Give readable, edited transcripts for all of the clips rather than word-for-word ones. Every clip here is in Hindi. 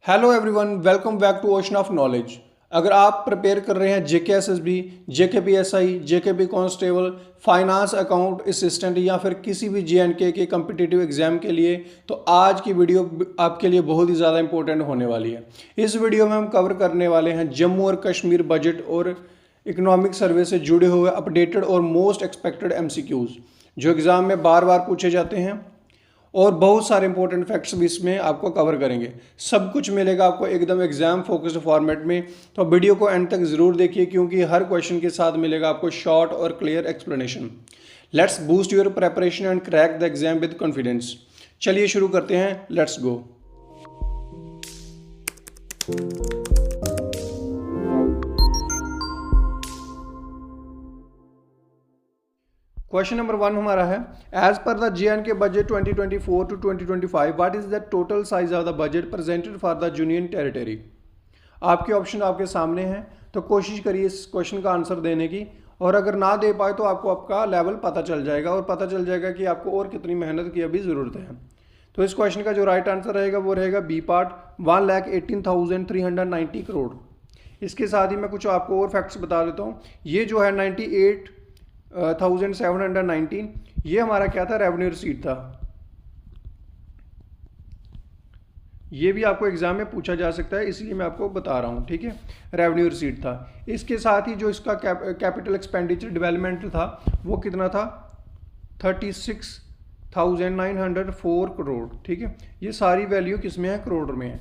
Hello everyone, welcome back to ocean of knowledge. अगर आप प्रिपेयर कर रहे हैं JK SSB, JK PSI, JK P constable, finance account assistant या फिर किसी भी जेएंडके के कम्पिटिटिव एग्जाम के लिए, तो आज की वीडियो आपके लिए बहुत ही ज़्यादा इंपॉर्टेंट होने वाली है। इस वीडियो में हम कवर करने वाले हैं जम्मू और कश्मीर बजट और इकोनॉमिक सर्वे से जुड़े हुए अपडेटेड और मोस्ट एक्सपेक्टेड एमसीक्यूज़ जो एग्ज़ाम में बार बार पूछे जाते हैं, और बहुत सारे इंपॉर्टेंट फैक्ट्स भी इसमें आपको कवर करेंगे। सब कुछ मिलेगा आपको एकदम एग्जाम फोकस्ड फॉर्मेट में, तो वीडियो को एंड तक ज़रूर देखिए क्योंकि हर क्वेश्चन के साथ मिलेगा आपको शॉर्ट और clear explanation. Let's boost your preparation and crack the exam with confidence. चलिए शुरू करते हैं, लेट्स गो। क्वेश्चन नंबर 1 हमारा है, as per the J and K budget 2024 to 2025 what is the total size of the budget presented for the union territory. आपके ऑप्शन आपके सामने हैं, तो कोशिश करिए इस क्वेश्चन का आंसर देने की, और अगर ना दे पाए तो आपको आपका लेवल पता चल जाएगा और पता चल जाएगा कि आपको और कितनी मेहनत की अभी ज़रूरत है। तो इस क्वेश्चन का जो राइट आंसर रहेगा वो रहेगा बी पार्ट, 1,18,390 करोड़। इसके साथ ही मैं कुछ आपको और फैक्ट्स बता देता हूँ। ये जो है 98,719, ये हमारा क्या था, रेवेन्यू रिसीट था। ये भी आपको एग्जाम में पूछा जा सकता है, इसलिए मैं आपको बता रहा हूँ, ठीक है। रेवेन्यू रिसीट था। इसके साथ ही जो इसका कैपिटल एक्सपेंडिचर डेवलपमेंट था वो कितना था, 36,904 करोड़, ठीक है। ये सारी वैल्यू किस में है, करोड़ में है।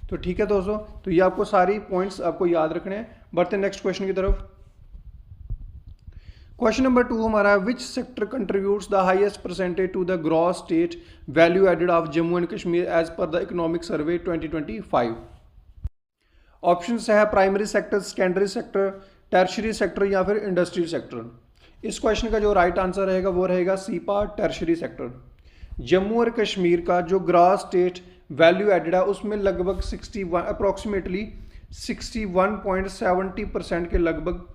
तो ठीक है दोस्तों, तो ये आपको सारी पॉइंट्स आपको याद रखने हैं। बढ़ते नेक्स्ट क्वेश्चन की तरफ। क्वेश्चन नंबर 2 हमारा है, which sector contributes the highest percentage to the gross state value added of Jammu and Kashmir as per the economic survey 2025। Option है primary sector, secondary sector, tertiary sector या फिर इंडस्ट्रियल सेक्टर। इस क्वेश्चन का जो राइट आंसर रहेगा वो रहेगा C part, tertiary sector. Jammu और कश्मीर का जो ग्रॉस स्टेट वैल्यू एडेड है उसमें लगभग 61 अप्रोक्सीमेटली 61.70% के लगभग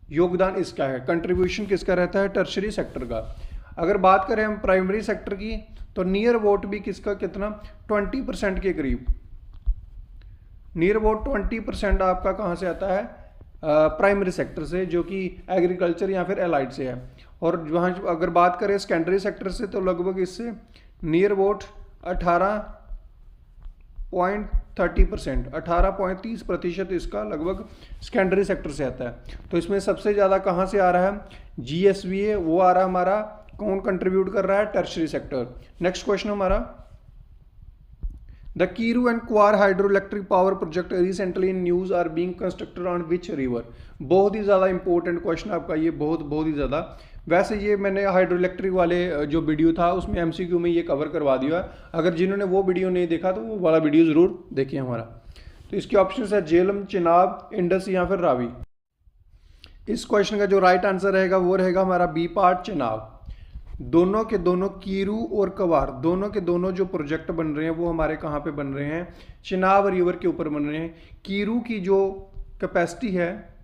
योगदान इसका है, कंट्रीब्यूशन किसका रहता है, टर्शरी सेक्टर का। अगर बात करें हम प्राइमरी सेक्टर की, तो नियर वोट भी किसका कितना, 20% के करीब। नियर वोट 20% आपका कहाँ से आता है, प्राइमरी सेक्टर से, जो कि एग्रीकल्चर या फिर एलाइड से है। और वहाँ अगर बात करें सेकेंडरी सेक्टर से, तो लगभग इससे नियर वोट 18.30%, 18.30% इसका लगभग सेकेंडरी सेक्टर से आता है। तो इसमें सबसे ज़्यादा कहाँ से आ रहा है, जीएसवीए वो आ रहा है हमारा, कौन कंट्रीब्यूट कर रहा है, टर्शरी सेक्टर। नेक्स्ट क्वेश्चन हमारा, the Kiru and Kwar hydro electric power project recently in news are being constructed on which river. बहुत ही ज़्यादा इंपॉर्टेंट क्वेश्चन आपका ये, बहुत ही ज़्यादा। वैसे ये मैंने हाइड्रो इलेक्ट्रिक वाले जो वीडियो था उसमें एमसीक्यू में ये कवर करवा दिया। अगर जिन्होंने वो वीडियो नहीं देखा तो वो वाला वीडियो ज़रूर देखिए हमारा। तो इसके ऑप्शन है झेलम, चिनाब, इंडस या फिर रावी। इस क्वेश्चन का जो राइट आंसर रहेगा वो रहेगा हमारा बी पार्ट, चिनाब। दोनों के दोनों कीरू और कवार, दोनों के दोनों जो प्रोजेक्ट बन रहे हैं वो हमारे कहाँ पे बन रहे हैं, चिनाब रिवर के ऊपर बन रहे हैं। कीरू की जो कैपेसिटी है,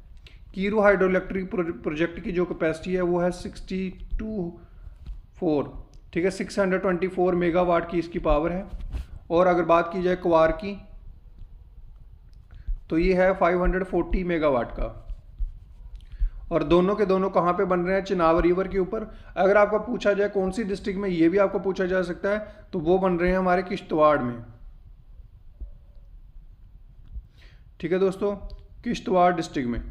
कीरू हाइड्रो इलेक्ट्रिक प्रोजेक्ट की जो कैपेसिटी है वो है 624, ठीक है, 624 मेगावाट की इसकी पावर है। और अगर बात की जाए क्वार की, तो ये है 540 मेगावाट का। और दोनों के दोनों कहाँ पे बन रहे हैं, चिनाब रिवर के ऊपर। अगर आपको पूछा जाए कौन सी डिस्ट्रिक्ट में, ये भी आपको पूछा जा सकता है, तो वो बन रहे हैं हमारे किश्तवाड़ में, ठीक है दोस्तों, किश्तवाड़ डिस्ट्रिक्ट में।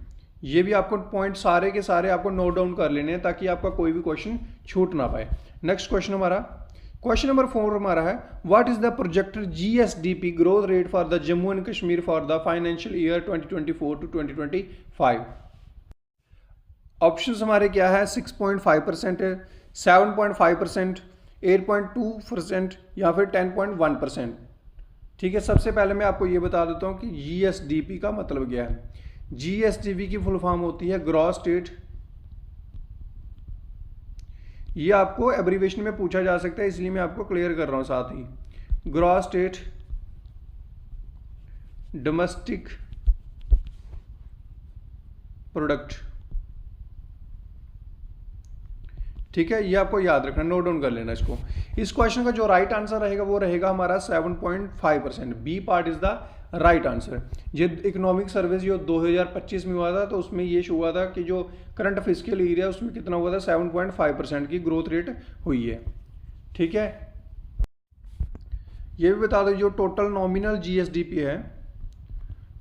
ये भी आपको पॉइंट सारे के सारे आपको नोट डाउन कर लेने हैं ताकि आपका कोई भी क्वेश्चन छूट ना पाए। नेक्स्ट क्वेश्चन हमारा, क्वेश्चन नंबर 4 हमारा है, what is the projected GSDP growth rate for the Jammu and Kashmir for the financial year 2024 to 2025। Options हमारे क्या है, 6.5% है, 7.5%, 8.2% या फिर 10.1%, ठीक है। सबसे पहले मैं आपको ये बता देता हूँ कि जीएसडीपी का मतलब क्या है। जीएसडीपी की फुल फॉर्म होती है ग्रॉस स्टेट, ये आपको एब्रीविएशन में पूछा जा सकता है इसलिए मैं आपको क्लियर कर रहा हूँ साथ ही। ग्रॉस स्टेट डोमेस्टिक प्रोडक्ट, ठीक है, ये आपको याद रखना, नोट डाउन कर लेना इसको। इस क्वेश्चन का जो राइट आंसर रहेगा वो रहेगा हमारा 7.5%। B part is the right answer. ये इकोनॉमिक सर्वे जो 2025 में हुआ था, तो उसमें ये हुआ था कि जो करंट फिस्कल एरिया उसमें कितना हुआ था, 7.5% की ग्रोथ रेट हुई है। ठीक है, ये भी बता दो जो टोटल नॉमिनल जीएसडीपी है,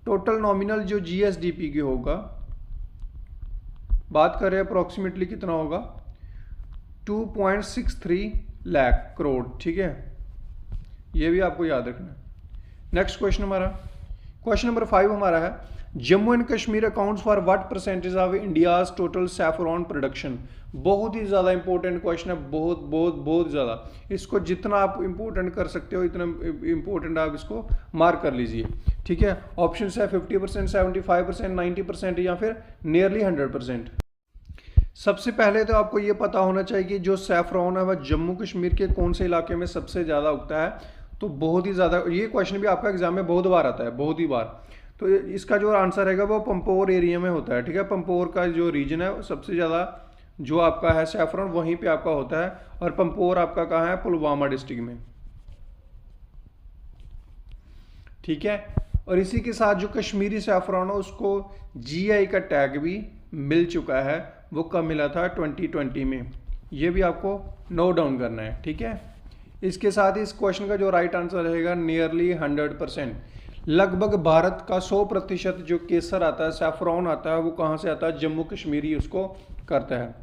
टोटल नॉमिनल जो जीएसडीपी की होगा, बात करें अप्रोक्सीमेटली कितना होगा, 2.63 लाख करोड़। ठीक है, ये भी आपको याद रखना है। नेक्स्ट क्वेश्चन हमारा, क्वेश्चन नंबर 5 हमारा है, Jammu and Kashmir accounts for what percentage of India's total saffron production. बहुत ही ज़्यादा इंपॉर्टेंट क्वेश्चन है, बहुत बहुत बहुत ज़्यादा। इसको जितना आप इंपॉर्टेंट कर सकते हो इतना इंपॉर्टेंट आप इसको मार्क कर लीजिए। ठीक है, ऑप्शन है 50%, 75%, 90% या फिर नियरली 100%। सबसे पहले तो आपको ये पता होना चाहिए कि जो सैफरॉन है वह जम्मू कश्मीर के कौन से इलाके में सबसे ज़्यादा उगता है। तो बहुत ही ज़्यादा, ये क्वेश्चन भी आपका एग्जाम में बहुत बार आता है, बहुत ही बार। तो इसका जो आंसर रहेगा वो पंपोर एरिया में होता है। ठीक है, पंपोर का जो रीजन है सबसे ज़्यादा जो आपका है सैफरॉन वहीं पे आपका होता है, और पंपोर आपका कहाँ है, पुलवामा डिस्ट्रिक्ट में। ठीक है, और इसी के साथ जो कश्मीरी सैफरॉन है उसको जीआई का टैग भी मिल चुका है। वो कब मिला था, 2020 में। ये भी आपको नोट डाउन करना है। ठीक है, इसके साथ ही इस क्वेश्चन का जो राइट आंसर रहेगा नियरली 100%। लगभग भारत का 100% जो केसर आता है, सैफरॉन आता है, वो कहाँ से आता है, जम्मू कश्मीरी उसको करता है।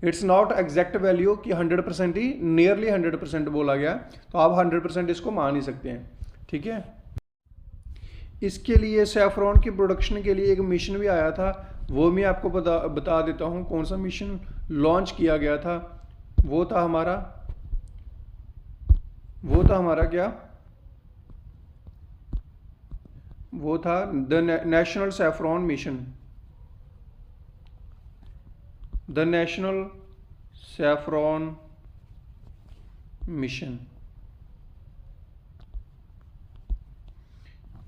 इट्स नॉट एग्जैक्ट वैल्यू कि 100% ही, नियरली 100% बोला गया, तो आप 100% इसको मान ही सकते हैं। ठीक है, इसके लिए सैफरॉन की प्रोडक्शन के लिए एक मिशन भी आया था, वो मैं आपको बता देता हूँ कौन सा मिशन लॉन्च किया गया था। वो था हमारा क्या, वो था the national saffron mission, the national saffron mission.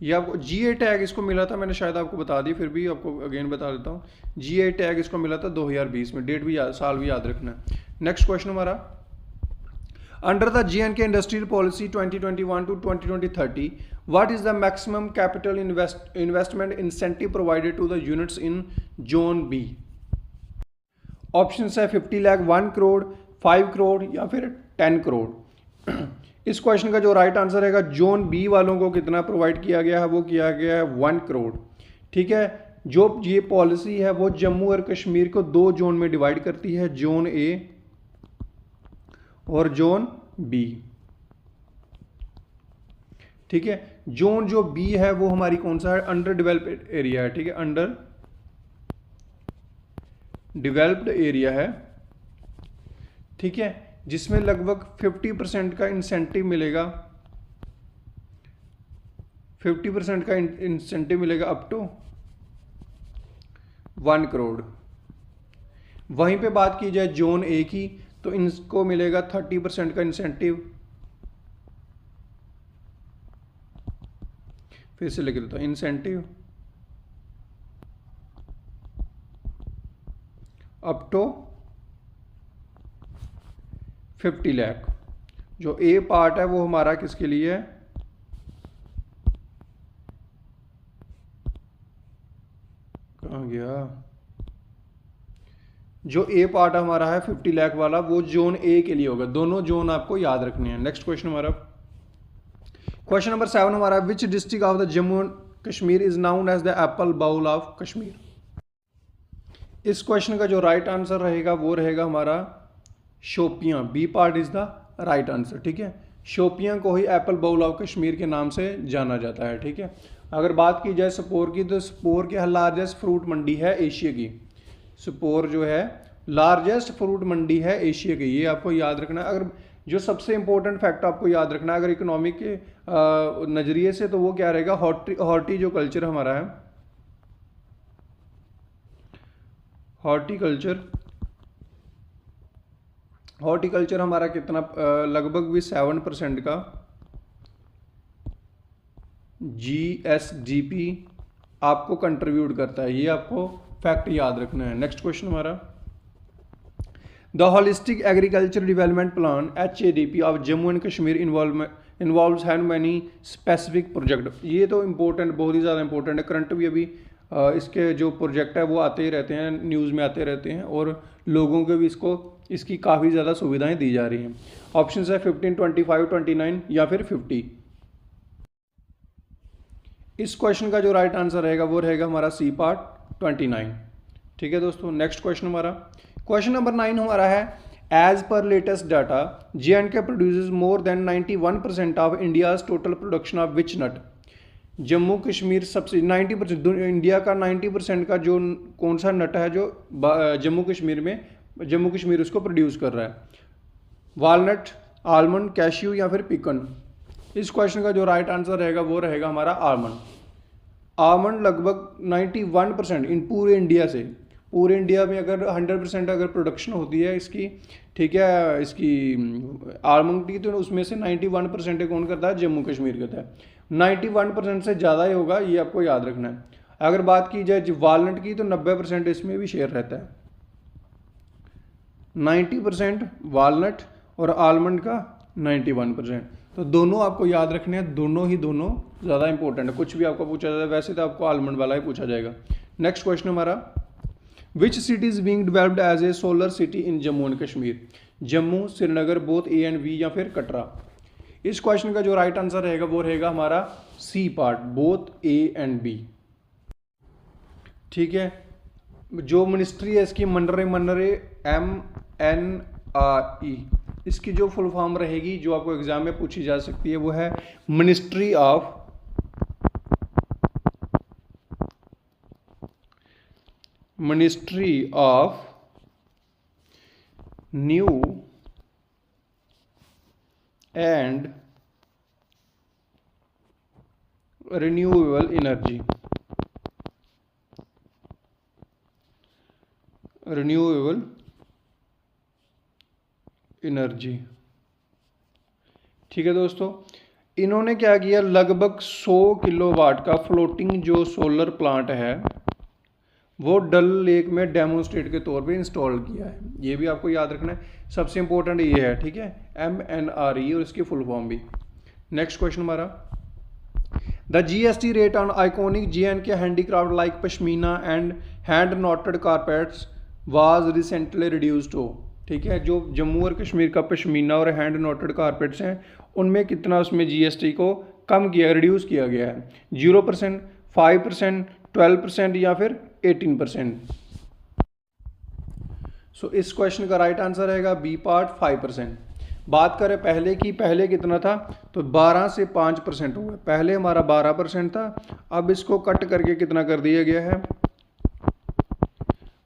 ये आपको जीए टैग इसको मिला था, मैंने शायद आपको बता दी, फिर भी आपको अगेन बता देता हूँ। जीए टैग इसको मिला था 2020 में, डेट भी साल भी याद रखना है। नेक्स्ट क्वेश्चन हमारा, under the J&K industrial policy 2021 to 2030, what is the maximum capital investment incentive provided to the units in Zone B? Option है 50 लाख, 1 करोड़, 5 करोड़ या फिर 10 करोड़। इस क्वेश्चन का जो राइट आंसर रहेगा, जोन बी वालों को कितना प्रोवाइड किया गया है, वो किया गया है 1 करोड़। ठीक है, जो ये पॉलिसी है वो जम्मू और कश्मीर को 2 जोन में डिवाइड करती है, जोन ए और जोन बी। ठीक है, जोन जो बी है वो हमारी कौन सा है, अंडर डेवलप्ड एरिया है। ठीक है, अंडर डेवलप्ड एरिया है। ठीक है, जिसमें लगभग 50% का इंसेंटिव मिलेगा, 50% का इंसेंटिव मिलेगा अप टू 1 करोड़। वहीं पे बात की जाए जोन ए की, तो इनको मिलेगा 30% का इंसेंटिव। फिर से लिख देता हूं, इंसेंटिव अप टू 50 लाख। जो ए पार्ट है वो हमारा किसके लिए है, कहाँ गया, जो ए पार्ट हमारा है 50 लाख वाला, वो जोन ए के लिए होगा। दोनों जोन आपको याद रखने हैं। नेक्स्ट क्वेश्चन हमारा, क्वेश्चन नंबर 7 हमारा, which district of the Jammu Kashmir is known as the apple bowl of Kashmir. इस क्वेश्चन का जो राइट आंसर रहेगा वो रहेगा हमारा Shopian. B part is the right answer. ठीक है, शोपियां को ही एप्पल बाउल ऑफ कश्मीर के नाम से जाना जाता है। ठीक है, अगर बात की जाए सपोर की, तो सपोर की लार्जेस्ट फ्रूट मंडी है एशिया की। सपोर जो है लार्जेस्ट फ्रूट मंडी है एशिया की, ये आपको याद रखना है। अगर जो सबसे इंपॉर्टेंट फैक्ट आपको याद रखना है अगर इकोनॉमिक के नज़रिए से, तो वो क्या रहेगा, हॉर्टी जो कल्चर हमारा है, हॉर्टिकल्चर हमारा कितना, लगभग भी 7% का GSDP आपको कंट्रीब्यूट करता है। ये आपको फैक्ट याद रखना है। नेक्स्ट क्वेश्चन हमारा, the holistic agriculture development plan HADP of Jammu and Kashmir involves have many specific project. ये तो इम्पोर्टेंट, बहुत ही ज़्यादा इंपॉर्टेंट है। करंट भी अभी इसके जो प्रोजेक्ट है वो आते ही रहते हैं, न्यूज़ में आते रहते हैं, और लोगों को भी इसकी काफ़ी ज़्यादा सुविधाएं दी जा रही हैं। ऑप्शन है 15, 25, 29 या फिर 50। इस क्वेश्चन का जो राइट आंसर रहेगा वो रहेगा हमारा सी पार्ट 29। ठीक है दोस्तों, नेक्स्ट क्वेश्चन हमारा, क्वेश्चन नंबर 9 हमारा है, as per latest data J&K produces more than 91% of India's total production of which nut. Jammu Kashmir सबसे 90%, इंडिया का 90% का जो कौन सा नट है जो जम्मू कश्मीर उसको प्रोड्यूस कर रहा है, वालनट, आलमंड, कैश्यू या फिर पिकन। इस क्वेश्चन का जो राइट आंसर रहेगा वो रहेगा हमारा आलमंड। आलमंड लगभग 91% इन पूरे इंडिया से, पूरे इंडिया में अगर 100% अगर प्रोडक्शन होती है इसकी, ठीक है, इसकी आलमंड की, तो उसमें से 91% कौन करता है, जम्मू कश्मीर करता है। 91% से ज़्यादा ही होगा, ये आपको याद रखना है। अगर बात की जाए वालनट की तो 90% इसमें भी शेयर रहता है। 90% वालनट और आलमंड का 91%। तो दोनों आपको याद रखने हैं, दोनों ज़्यादा इंपॉर्टेंट है। कुछ भी आपको पूछा जाए वैसे तो आपको आलमंड वाला ही पूछा जाएगा। नेक्स्ट क्वेश्चन हमारा, which city is being developed as a solar city in Jammu and Kashmir. Jammu, Srinagar, both A and B या फिर कटरा। इस क्वेश्चन का जो राइट आंसर रहेगा वो रहेगा हमारा C part, both A and B। ठीक है, जो मिनिस्ट्री है इसकी मनरे MNRE, इसकी जो फुल फॉर्म रहेगी जो आपको एग्जाम में पूछी जा सकती है वो है ministry of new and renewable energy. ठीक है दोस्तों, इन्होंने क्या किया, लगभग 100 किलोवाट का फ्लोटिंग जो सोलर प्लांट है वो डल लेक में डेमोन्स्ट्रेट के तौर पे इंस्टॉल किया है। ये भी आपको याद रखना है, सबसे इंपॉर्टेंट ये है। ठीक है, MNRE और इसकी फुल फॉर्म भी। नेक्स्ट क्वेश्चन हमारा, the GST rate on iconic J&K handicraft like pashmina and hand noted carpets was recently reduced हो। ठीक है, जो जम्मू और कश्मीर का पश्मीना और हैंड नॉटेड कारपेट्स हैं उनमें कितना उसमें GST को कम किया, रिड्यूस किया गया है, 0%, 5%, 12% या फिर 18%। सो इस क्वेश्चन का राइट आंसर रहेगा बी पार्ट, 5%। बात करें पहले की, पहले कितना था, तो 12 से 5% हुआ। पहले हमारा 12% था, अब इसको कट करके कितना कर दिया गया है,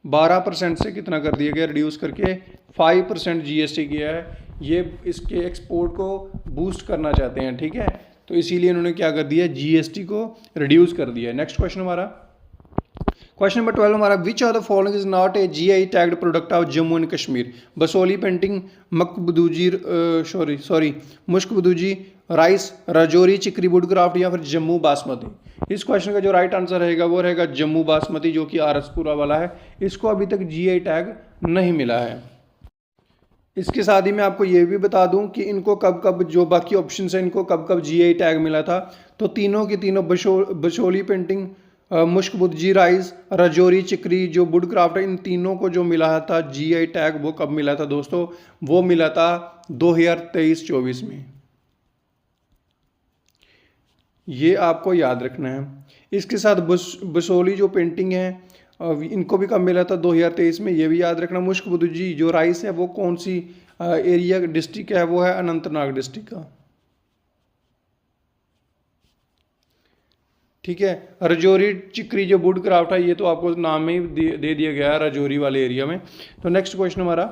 12% से कितना कर दिया गया, रिड्यूस करके 5% GST किया है। ये इसके एक्सपोर्ट को बूस्ट करना चाहते हैं। ठीक है, तो इसीलिए इन्होंने क्या कर दिया, GST को रिड्यूस कर दिया है। नेक्स्ट क्वेश्चन हमारा, क्वेश्चन नंबर 12 हमारा, which of the following is not a GI tagged product of Jammu and Kashmir. Basohli painting, Mushk Budji rice, Rajouri Chikri wood craft या फिर जम्मू बासमती। इस क्वेश्चन का जो राइट आंसर रहेगा वो रहेगा जम्मू बासमती, जो कि आरसपुरा वाला है। इसको अभी तक GI टैग नहीं मिला है। इसके साथ ही मैं आपको ये भी बता दूं कि इनको कब कब, जो बाकी ऑप्शन है, इनको कब कब GI टैग मिला था। तो तीनों की तीनों, बशोली पेंटिंग, मुश्क-बुदजी राइस, राजौरी चिकरी जो वुड क्राफ्ट है, इन तीनों को जो मिला था GI टैग, वो कब मिला था दोस्तों, वो मिला था 2023-24 में। ये आपको याद रखना है। इसके साथ बसोली जो पेंटिंग है इनको भी कब मिला था, 2023 में, ये भी याद रखना। मुश्क-बुदजी जो राइस है वो कौन सी एरिया डिस्ट्रिक्ट है, वो है अनंतनाग डिस्ट्रिक्ट का। ठीक है, राजौरी चिकरी जो वुड क्राफ्ट है, ये तो आपको नाम में ही दे दिया गया है, राजौरी वाले एरिया में। तो नेक्स्ट क्वेश्चन हमारा,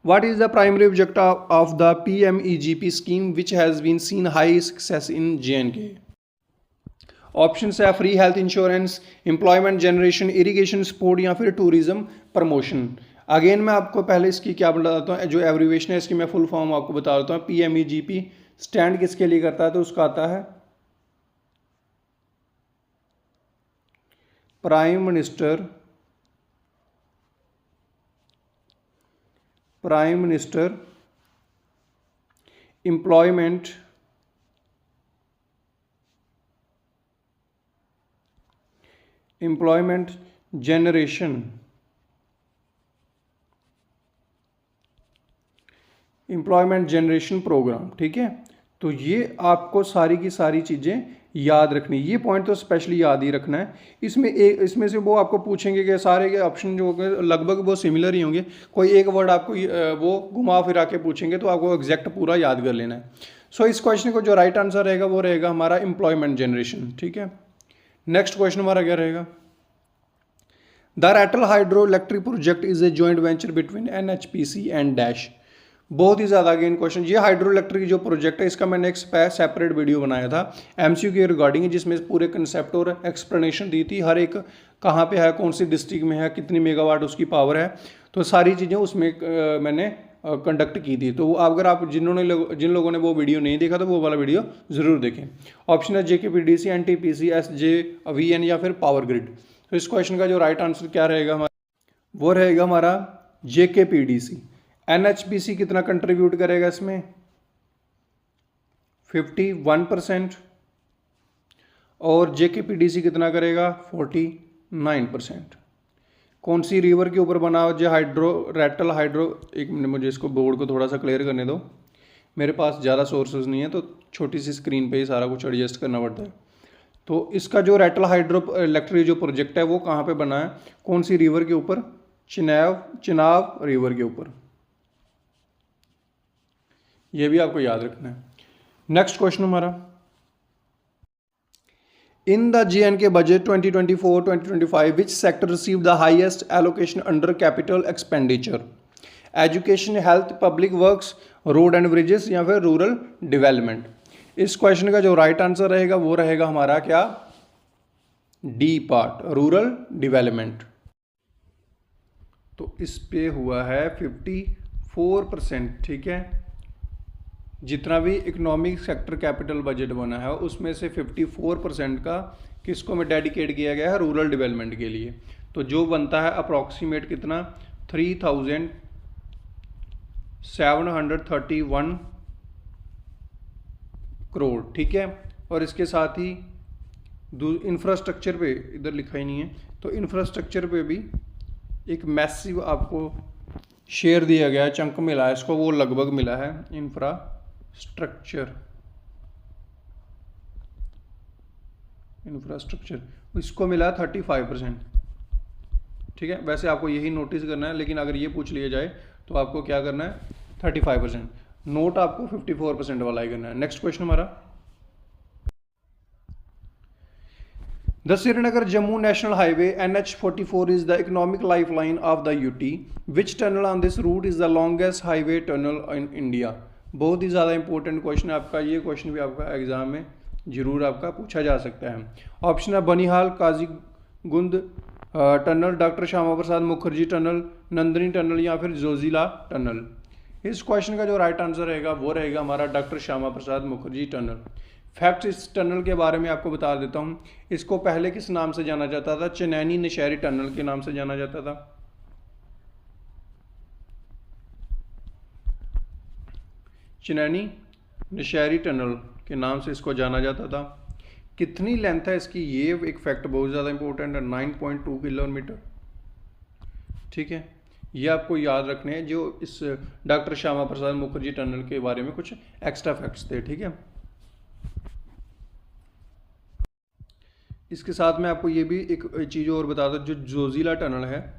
what is the primary objective of the PMEGP scheme which has been seen high success in J&K। Option है free health insurance, employment generation, irrigation support या फिर टूरिज्म प्रमोशन। अगेन मैं आपको पहले इसकी क्या बताता हूँ, जो एब्रीवेशन है इसकी मैं फुल फॉर्म आपको बता देता हूँ। PMEGP स्टैंड किसके लिए करता है, तो उसका आता है prime minister prime minister employment generation programme. ठीक है, तो ये आपको सारी की सारी चीज़ें याद रखनी, ये पॉइंट तो स्पेशली याद ही रखना है। इसमें से वो आपको पूछेंगे कि सारे के ऑप्शन जो होंगे लगभग वो सिमिलर ही होंगे, कोई एक वर्ड आपको वो घुमा फिरा के पूछेंगे तो आपको एग्जैक्ट पूरा याद कर लेना है। सो इस क्वेश्चन को जो राइट आंसर रहेगा वो रहेगा हमारा एम्प्लॉयमेंट जनरेशन। ठीक है, नेक्स्ट क्वेश्चन हमारा क्या रहेगा? The Ratle hydro electric project is a joint venture between NHPC and dash. बहुत ही ज़्यादा अगेन क्वेश्चन, ये हाइड्रो इलेक्ट्रिक जो प्रोजेक्ट है इसका मैंने एक सेपरेट वीडियो बनाया था MCQ के रिगार्डिंग, जिसमें पूरे कंसेप्ट और एक्सप्लेनेशन दी थी, हर एक कहाँ पे है, कौन सी डिस्ट्रिक्ट में है, कितनी मेगावाट उसकी पावर है, तो सारी चीज़ें उसमें मैंने कंडक्ट की थी। तो अगर आप जिन लोगों ने वो वीडियो नहीं देखा तो वो वाला वीडियो ज़रूर देखें। ऑप्शन है JKPDC, NTPC, SJVN या फिर पावर ग्रिड। तो इस क्वेश्चन का जो राइट आंसर क्या रहेगा हमारा, वो रहेगा हमारा JKPDC। NHPC कितना कंट्रीब्यूट करेगा इसमें? 51%। और JKPDC कितना करेगा? 49%। कौन सी रिवर के ऊपर बना जो रैटल हाइड्रो, एक मिनट मुझे इसको बोर्ड को थोड़ा सा क्लियर करने दो, मेरे पास ज़्यादा सोर्सेज नहीं है तो छोटी सी स्क्रीन पे ही सारा कुछ एडजस्ट करना पड़ता है। तो इसका जो रैटल हाइड्रो इलेक्ट्रिक जो प्रोजेक्ट है वो कहाँ पे बना है, कौन सी रिवर के ऊपर? चिनाब रिवर के ऊपर। ये भी आपको याद रखना है। नेक्स्ट क्वेश्चन हमारा, in the JNK budget 2024-2025 which sector receive the highest allocation under capital expenditure? Education, health, public works, road and bridges या फिर रूरल डेवलपमेंट। इस क्वेश्चन का जो राइट आंसर रहेगा वो रहेगा हमारा क्या? D part, rural development. तो इस पे हुआ है 54%। ठीक है, जितना भी इकोनॉमिक सेक्टर कैपिटल बजट बना है उसमें से 54% का किसको में डेडिकेट किया गया है? रूरल डेवलपमेंट के लिए। तो जो बनता है अप्रॉक्सीमेट कितना? 3731 करोड़। ठीक है, और इसके साथ ही इंफ्रास्ट्रक्चर पे इधर लिखा ही नहीं है, तो इंफ्रास्ट्रक्चर पे भी एक मैसिव आपको शेयर दिया गया है, चंक मिला है इसको, वो लगभग मिला है इंफ्रास्ट्रक्चर इसको मिला 35%। ठीक है, वैसे आपको यही नोटिस करना है, लेकिन अगर ये पूछ लिया जाए तो आपको क्या करना है? 35%। नोट आपको 54% वाला ही करना है। नेक्स्ट क्वेश्चन हमारा, the Srinagar Jammu national highway NH44 is the economic life line of the UT। Which tunnel on this route is the longest highway tunnel in India. बहुत ही ज़्यादा इंपॉर्टेंट क्वेश्चन है आपका, ये क्वेश्चन भी आपका एग्जाम में जरूर आपका पूछा जा सकता है। ऑप्शन है Banihal काजीगुंद tunnel, doctor Shyama Prasad Mukherjee tunnel, Nandini tunnel या फिर जोजिला टनल। इस क्वेश्चन का जो राइट आंसर रहेगा वो रहेगा हमारा doctor Shyama Prasad Mukherjee tunnel. Fact इस टनल के बारे में आपको बता देता हूँ। इसको पहले किस नाम से जाना जाता था? चनैनी नशहरी टनल के नाम से जाना जाता था। चनैनी नशहरी टनल के नाम से इसको जाना जाता था। कितनी लेंथ है इसकी, ये एक फैक्ट बहुत ज़्यादा इंपॉर्टेंट है, 9.2 किलोमीटर। ठीक है, ये आपको याद रखने हैं जो इस डॉक्टर श्यामा प्रसाद मुखर्जी टनल के बारे में कुछ एक्स्ट्रा फैक्ट्स थे। ठीक है, इसके साथ में आपको ये भी एक चीज़ और बता दूं, जो जोजिला टनल है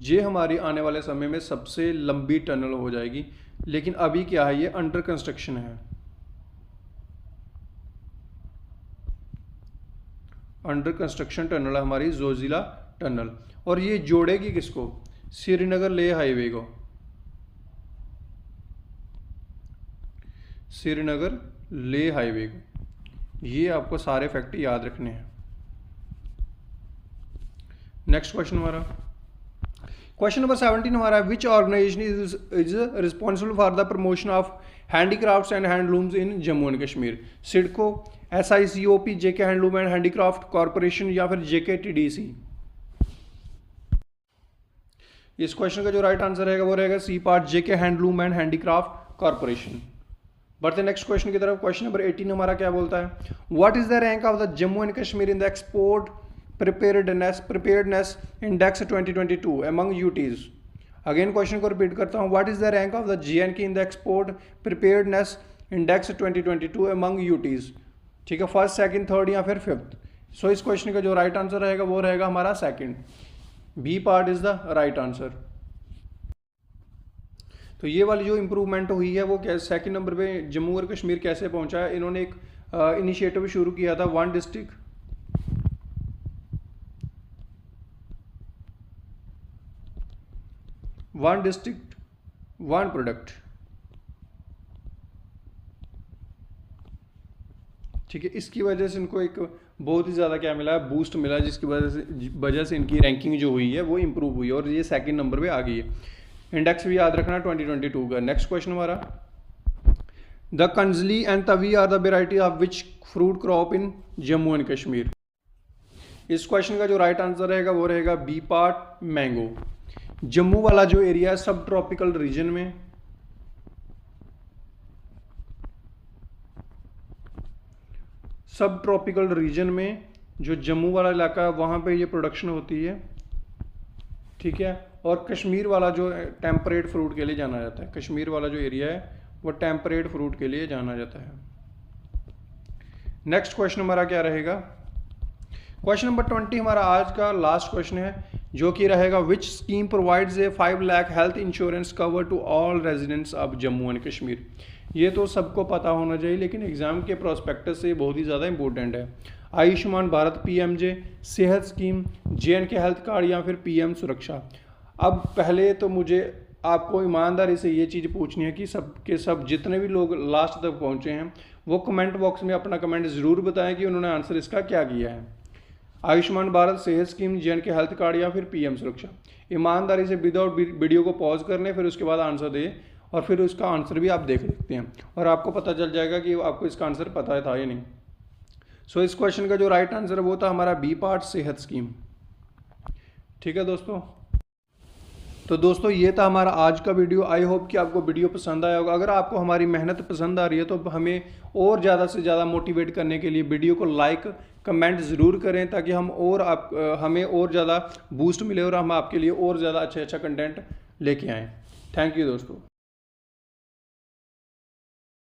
ये हमारी आने वाले समय में सबसे लंबी टनल हो जाएगी, लेकिन अभी क्या है, ये अंडर कंस्ट्रक्शन है। अंडर कंस्ट्रक्शन टनल है हमारी जोजिला टनल, और ये जोड़ेगी किसको? श्रीनगर लेह हाईवे को। श्रीनगर लेह हाईवे को, ये आपको सारे फैक्ट याद रखने हैं। नेक्स्ट क्वेश्चन हमारा, क्वेश्चन नंबर 17 हमारा, which organization is responsible for the promotion of handicrafts and handlooms in Jammu and Kashmir? SIDCO, SICOP, JK handloom and handicraft corporation या फिर JKTDC। इस क्वेश्चन का जो राइट आंसर रहेगा वो रहेगा C part, JK handloom and handicraft corporation. बढ़ते नेक्स्ट क्वेश्चन की तरफ। क्वेश्चन नंबर 18 हमारा क्या बोलता है, what is the rank of the Jammu and Kashmir in the export preparedness index 2022 among UTs. Again question को रिपीट करता हूँ, what is the rank of the JNK in the export preparedness index 2022 among UTs. ठीक है, फर्स्ट, सेकंड, थर्ड या फिर फिफ्थ। सो इस क्वेश्चन का जो राइट आंसर रहेगा वो रहेगा हमारा second, B part is the right answer. तो ये वाली जो इंप्रूवमेंट हुई है वो क्या, सेकंड नंबर पे जम्मू और कश्मीर कैसे पहुंचा है। इन्होंने एक इनिशिएटिव शुरू किया था, वन डिस्ट्रिक्ट वन प्रोडक्ट। ठीक है, इसकी वजह से इनको एक बहुत ही ज़्यादा क्या मिला है, बूस्ट मिला, जिसकी वजह से इनकी रैंकिंग जो हुई है वो इंप्रूव हुई है और ये सेकंड नंबर पे आ गई है। इंडेक्स भी याद रखना 2022 का। नेक्स्ट क्वेश्चन हमारा, the Kanjli and Tawi are the variety of which fruit crop in Jammu and Kashmir. इस क्वेश्चन का जो राइट आंसर रहेगा वो रहेगा बी पार्ट, मैंगो। जम्मू वाला जो एरिया है सब ट्रॉपिकल रीजन में, सब ट्रॉपिकल रीजन में जो जम्मू वाला इलाका है वहाँ पे ये प्रोडक्शन होती है। ठीक है, और कश्मीर वाला जो टेम्परेट फ्रूट के लिए जाना जाता है, कश्मीर वाला जो एरिया है वो टेम्परेट फ्रूट के लिए जाना जाता है। नेक्स्ट क्वेश्चन हमारा क्या रहेगा, क्वेश्चन नंबर 20 हमारा आज का लास्ट क्वेश्चन है, जो कि रहेगा which scheme provides a 5 lakh health insurance cover to all residents of Jammu and Kashmir. ये तो सबको पता होना चाहिए, लेकिन एग्जाम के प्रोस्पेक्टस से बहुत ही ज़्यादा इंपॉर्टेंट है। आयुष्मान भारत PMJ, सेहत स्कीम, JNK हेल्थ कार्ड या फिर PM सुरक्षा। अब पहले तो मुझे आपको ईमानदारी से ये चीज़ पूछनी है कि सब के सब जितने भी लोग लास्ट तक पहुँचे हैं वो कमेंट बॉक्स में अपना कमेंट ज़रूर बताएं कि उन्होंने आंसर इसका क्या किया है। आयुष्मान भारत, सेहत स्कीम, JNK हेल्थ कार्ड या फिर PM सुरक्षा। ईमानदारी से विदाउट वीडियो को पॉज कर लें, फिर उसके बाद आंसर दें और फिर उसका आंसर भी आप देख सकते हैं और आपको पता चल जाएगा कि आपको इसका आंसर पता था या नहीं। सो इस क्वेश्चन का जो राइट आंसर है वो था हमारा बी पार्ट, सेहत स्कीम। ठीक है दोस्तों, तो दोस्तों ये था हमारा आज का वीडियो। आई होप कि आपको वीडियो पसंद आया होगा। अगर आपको हमारी मेहनत पसंद आ रही है तो हमें और ज़्यादा से ज़्यादा मोटिवेट करने के लिए वीडियो को लाइक कमेंट ज़रूर करें, ताकि हमें और ज़्यादा बूस्ट मिले और हम आपके लिए और ज़्यादा अच्छा कंटेंट लेके आएँ। थैंक यू दोस्तों।